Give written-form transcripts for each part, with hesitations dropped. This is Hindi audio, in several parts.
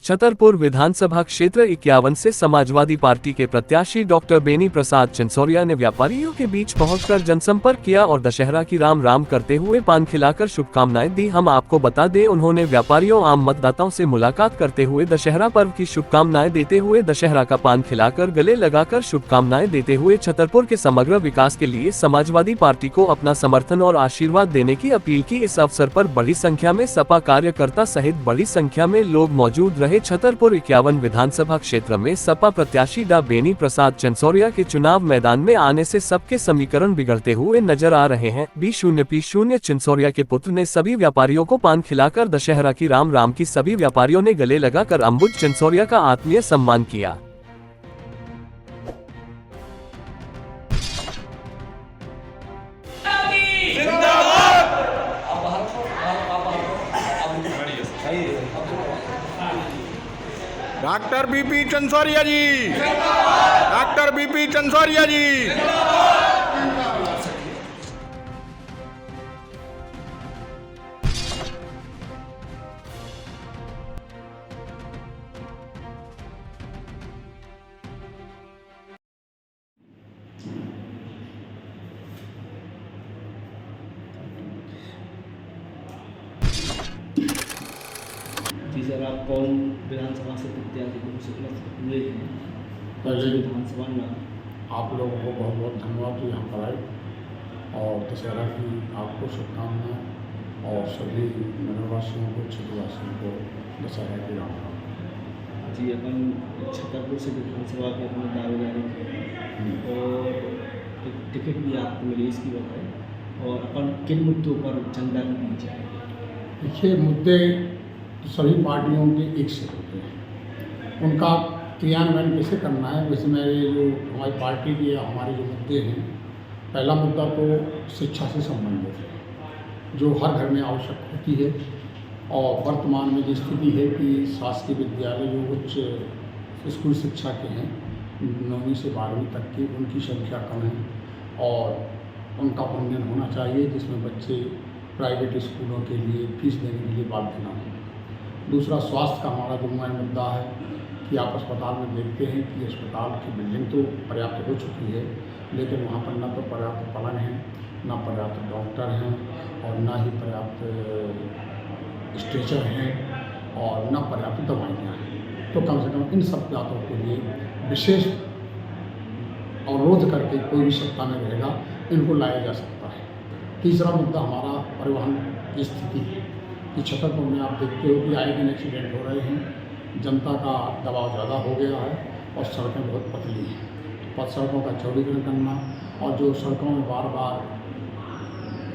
छतरपुर विधानसभा क्षेत्र 51 से समाजवादी पार्टी के प्रत्याशी डॉक्टर बेनी प्रसाद चंसोरिया ने व्यापारियों के बीच पहुंचकर जनसंपर्क किया और दशहरा की राम राम करते हुए पान खिलाकर शुभकामनाएं दी। हम आपको बता दें, उन्होंने व्यापारियों आम मतदाताओं से मुलाकात करते हुए दशहरा पर्व की शुभकामनाएं देते हुए दशहरा का पान खिलाकर गले लगाकर शुभकामनाएं देते हुए छतरपुर के समग्र विकास के लिए समाजवादी पार्टी को अपना समर्थन और आशीर्वाद देने की अपील की। इस अवसर पर बड़ी संख्या में सपा कार्यकर्ता सहित बड़ी संख्या में लोग मौजूद रहे। छतरपुर 51 विधानसभा क्षेत्र में सपा प्रत्याशी डॉ बेनी प्रसाद चंसोरिया के चुनाव मैदान में आने से सबके समीकरण बिगड़ते हुए नजर आ रहे हैं। B0P0 चंसोरिया के पुत्र ने सभी व्यापारियों को पान खिलाकर दशहरा की राम राम की। सभी व्यापारियों ने गले लगाकर अंबुज चंसोरिया का आत्मीय सम्मान किया। डॉक्टर बीपी चंसोरिया जी, डॉक्टर बीपी चंसोरिया जी। जी सर, आप कौन विधानसभा से प्रत्याशी हुए हैं? पहले विधानसभा में आप लोगों को बहुत बहुत धन्यवाद कि यहाँ पर आए और दशहरा की आपको शुभकामनाएं और सभी नगरवासियों को क्षेत्रवासियों को दशहरा की राम राम। जी, अपन छतरपुर से विधानसभा के अपने दावेदारी किए और टिकट भी आपको मिली, इसकी बताएं। और अपन किन मुद्दों पर जनता के बीच आएंगे? देखिए, मुद्दे सभी पार्टियों के एक से होते हैं, उनका क्रियान्वयन कैसे करना है। वैसे मेरे जो हमारी पार्टी के हमारे जो मुद्दे हैं, पहला मुद्दा तो शिक्षा से संबंधित है, जो हर घर में आवश्यक होती है। और वर्तमान में जो स्थिति है कि शासकीय विद्यालय जो उच्च स्कूल शिक्षा के हैं 9वीं से 12वीं तक की, उनकी संख्या कम है और उनका उन्नयन होना चाहिए, जिसमें बच्चे प्राइवेट स्कूलों के लिए फीस देने के लिए बाध्य न हो। दूसरा, स्वास्थ्य का हमारा जो मुख्य मुद्दा है कि आप अस्पताल में देखते हैं कि अस्पताल की बिल्डिंग तो पर्याप्त हो चुकी है, लेकिन वहाँ पर न तो पर्याप्त पलंग हैं, न पर्याप्त डॉक्टर हैं और न ही पर्याप्त स्ट्रेचर हैं और न पर्याप्त दवाइयाँ हैं। तो कम से कम इन सब बातों के लिए विशेष अवरोध करके कोई भी सत्ता में रहेगा, इनको लाया जा सकता है। तीसरा मुद्दा हमारा परिवहन की स्थिति है कि छतरपुर में आप देखते हो कि आए दिन एक्सीडेंट हो रहे हैं, जनता का दबाव ज़्यादा हो गया है और सड़कें बहुत पतली हैं। सड़कों का चौड़ीकरण करना और जो सड़कों में बार बार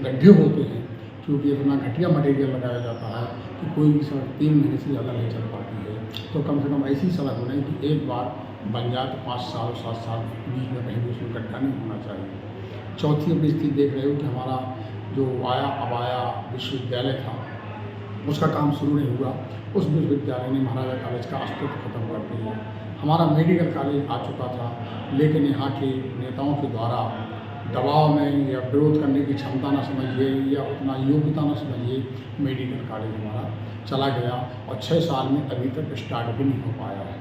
गड्ढे होते हैं, क्योंकि इतना घटिया मटेरियल लगाया जाता है कि कोई भी सड़क 3 महीने से ज़्यादा नहीं चल पाती है। तो कम से कम ऐसी सड़क बने कि एक बार बन जाए तो 5 साल 7 साल बीच में कहीं भी उसमें गड्ढा नहीं होना चाहिए। चौथी अपनी स्थिति देख रहे हो कि हमारा जो अबाया विश्वविद्यालय था, उसका काम शुरू नहीं हुआ। उस विश्वविद्यालय ने महाराजा कॉलेज का अस्तित्व खत्म कर दिया। हमारा मेडिकल कॉलेज आ चुका था, लेकिन यहाँ के नेताओं के द्वारा दबाव में या विरोध करने की क्षमता न समझिए या उतना योग्यता न समझिए, मेडिकल कॉलेज हमारा चला गया और 6 साल में अभी तक स्टार्ट भी नहीं हो पाया है।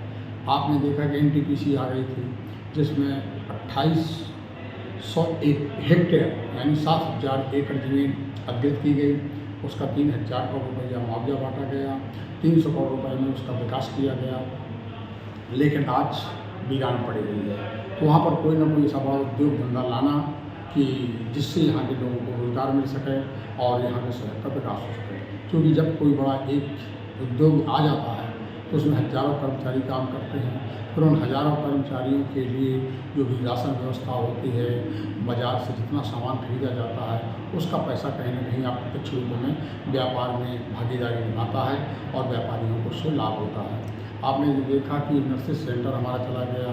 आपने देखा कि NTPC आ गई थी, जिसमें 2800 हेक्टेयर यानी 7000 एकड़ जमीन अधिग्रहित की गई। उसका 3000 करोड़ रुपया मुआवजा बांटा गया, 300 करोड़ रुपये में उसका विकास किया गया, लेकिन आज वीरान पड़ी हुई है। तो वहाँ पर कोई ना कोई ऐसा बड़ा उद्योग धंधा लाना कि जिससे यहाँ के लोगों को रोजगार मिल सके और यहाँ के शहर का विकास हो सके। क्योंकि जब कोई बड़ा एक उद्योग आ जाता है तो उसमें हज़ारों कर्मचारी काम करते हैं, फिर उन हज़ारों कर्मचारियों के लिए जो भी राशन व्यवस्था होती है, बाज़ार से जितना सामान खरीदा जाता है, उसका पैसा कहीं ना कहीं आप प्रत्यक्ष रूप में व्यापार में भागीदारी निभाता है और व्यापारियों को उससे लाभ होता है। आपने देखा कि नर्सिस सेंटर हमारा चला गया,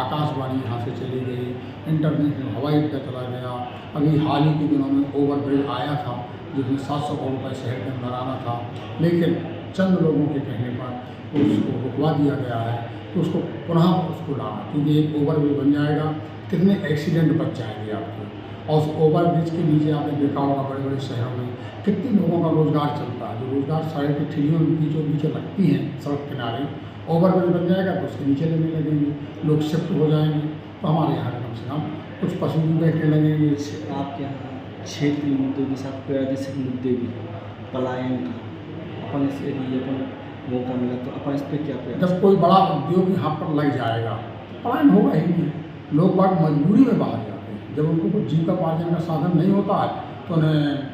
आकाशवाणी यहाँ से चली गई, इंटरनेशनल हवाई अड्डा चला गया। अभी हाल ही के दिनों में ओवरब्रिज आया था, जिसमें 700 करोड़ रुपये शहर के अंदर आना था, लेकिन चंद लोगों के कहने पर उसको रुकवा दिया गया है। तो उसको पुनः उसको लाना, क्योंकि एक ओवरब्रिज बन जाएगा, कितने एक्सीडेंट बच जाएंगे आपके। और उस ओवर ब्रिज के नीचे आपने देखा होगा बड़े बड़े शहरों में कितने लोगों का रोज़गार चलता है। जो रोज़गार सड़क की ठेलियों की जो नीचे लगती हैं सड़क किनारे, ओवर ब्रिज बन जाएगा तो उसके नीचे लगने लगेंगे, लोग शिफ्ट हो जाएंगे। तो हमारे यहाँ कम से कम कुछ पशु भी बैठने लगेंगे। आपके यहाँ क्षेत्रीय मुद्दों के साथ प्रादेशिक मुद्दे भी, पलायन का अपन इस एरिए पर मौका मिला तो अपन इस पर क्या प्रयास? जब कोई बड़ा उद्योग यहाँ पर लग जाएगा तो पलायन होगा ही नहीं। लोग बाग मजबूरी में बाहर जाते हैं। जब उनको कुछ जीविकापार्जन का साधन नहीं होता है तो उन्हें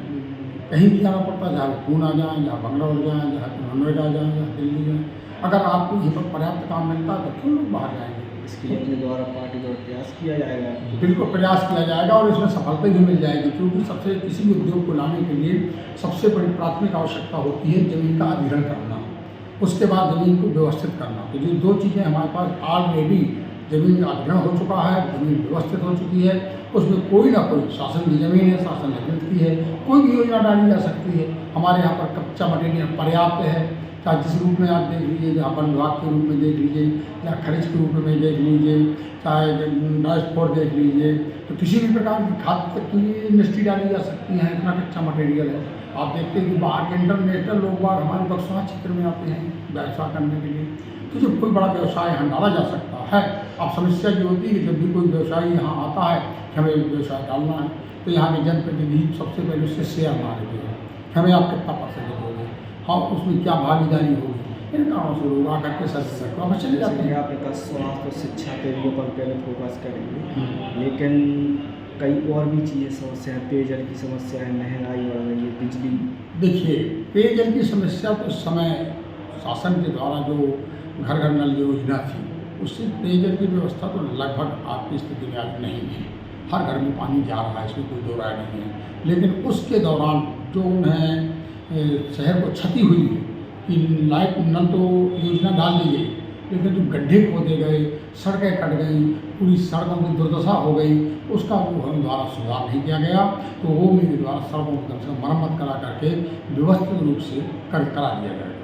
कहीं भी जाना पड़ता है, जहाँ पूना जाएँ, जहाँ बंगलौर जाएँ, जहाँ नोएडा जाएँ, जहाँ दिल्ली जाएँ। अगर आपको यहाँ पर पर्याप्त काम मिलता है तो क्यों लोग बाहर जाएंगे? इसके लिए अपने द्वारा पार्टी द्वारा प्रयास किया जाएगा। बिल्कुल प्रयास किया जाएगा और इसमें सफलता भी मिल जाएगी, क्योंकि सबसे किसी भी उद्योग को लाने के लिए सबसे बड़ी प्राथमिक आवश्यकता होती है ज़मीन का अधिग्रहण करना, उसके बाद ज़मीन को व्यवस्थित करना। तो ये दो चीज़ें हमारे पास ऑलरेडी ज़मीन का अधिग्रहण हो चुका है, ज़मीन व्यवस्थित हो चुकी है, उसमें कोई ना कोई शासन की ज़मीन है, शासन निर्मित की है, कोई भी योजना डाली जा सकती है। हमारे यहाँ पर कच्चा मटेरियल पर्याप्त है, चाहे जिस रूप में आप देख लीजिए, जहाँ वन विभाग के रूप में देख लीजिए या खनिज के रूप में देख लीजिए, चाहे ट्रांसपोर्ट देख लीजिए, तो किसी भी प्रकार की खाद तक की इंडस्ट्री डाली जा सकती है, इतना कच्चा मटेरियल है। आप देखते हैं कि बाहर के इंटरनेशनल लोग बाहर हमारे बक्सवा क्षेत्र में आते हैं व्यवसाय करने के लिए, तो जब कोई बड़ा व्यवसाय यहाँ डाला जा सकता है। अब समस्या ये होती है कि जब भी कोई व्यवसायी यहाँ आता है कि हमें व्यवसाय डालना है तो यहाँ के जनप्रतिनिधि सबसे पहले उससे शेयर मांगते हैं, हमें आप कितना परसेंट दोगे, हाँ उसमें क्या भागीदारी होगी। इन कारणों से लोग आकर के सर्वे करके वापस चले जाते हैं। आपके पास स्वास्थ्य और शिक्षा पे भी अपन पहले फोकस करेंगे, लेकिन कई और भी चीज़ें समस्या है, पेयजल की समस्या है, महंगाई बढ़ रही है, बिजली। देखिए पेयजल की समस्या तो उस समय शासन के द्वारा जो घर घर नल योजना थी उससे पेयजल की व्यवस्था तो लगभग आपकी स्थिति में आज नहीं है। हर घर में पानी जा रहा है, इसमें कोई दो राय नहीं है। लेकिन उसके दौरान जो उन्हें शहर को क्षति हुई है कि लाइट नल तो योजना डाल दी गई, लेकिन जो गड्ढे खोदे गए, सड़कें कट गई, पूरी सड़कों की दुर्दशा हो गई, उसका जो हम द्वारा सुधार नहीं किया गया। तो वो मेरे द्वारा सड़कों की कम से कम मरम्मत करा करके व्यवस्थित रूप से करा दिया जाएगा।